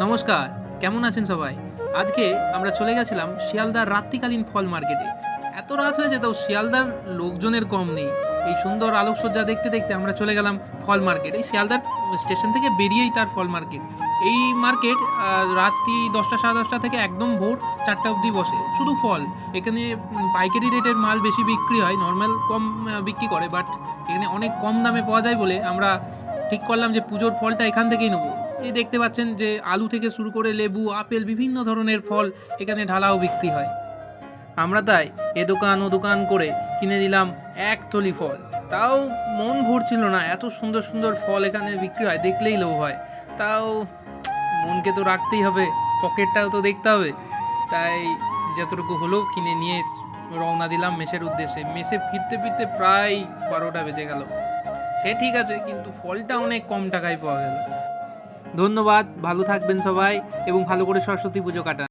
নমস্কার, কেমন আছেন সবাই? আজকে আমরা চলে গেছিলাম শিয়ালদার রাত্রিকালীন ফল মার্কেটে। এত রাত হয়েছে তাও শিয়ালদার লোকজনের কম নেই। এই সুন্দর আলোকসজ্জা দেখতে দেখতে আমরা চলে গেলাম ফল মার্কেট। এই শিয়ালদার স্টেশন থেকে বেরিয়েই তার ফল মার্কেট। এই মার্কেট রাত্রি 10টা 10:30 থেকে একদম ভোর 4টা অবধি বসে। শুধু ফল। এখানে পাইকারি রেটের মাল বেশি বিক্রি হয়, নর্মাল কম বিক্রি করে, বাট এখানে অনেক কম দামে পাওয়া যায় বলে আমরা ঠিক করলাম যে পুজোর ফলটা এখান থেকেই নেবো। এই দেখতে পাচ্ছেন যে আলু থেকে শুরু করে লেবু, আপেল, বিভিন্ন ধরনের ফল এখানে ঢালাও বিক্রি হয়। আমরা তাই এ দোকান ও দোকান করে কিনে দিলাম এক থলি ফল। তাও মন ভরছিল না, এত সুন্দর সুন্দর ফল এখানে বিক্রি হয়, দেখলেই লোভ হয়। তাও মনকে তো রাখতেই হবে, পকেটটাও তো দেখতে হবে। তাই যতটুকু হলো কিনে নিয়ে রওনা দিলাম মেসের উদ্দেশ্যে। মেসে ফিরতে ফিরতে প্রায় 12টা বেজে গেল। সে ঠিক আছে, কিন্তু ফলটা অনেক কম টাকায় পাওয়া গেল। ধন্যবাদ, ভালো থাকবেন সবাই এবং ভালো করে সরস্বতী পুজো কাটান।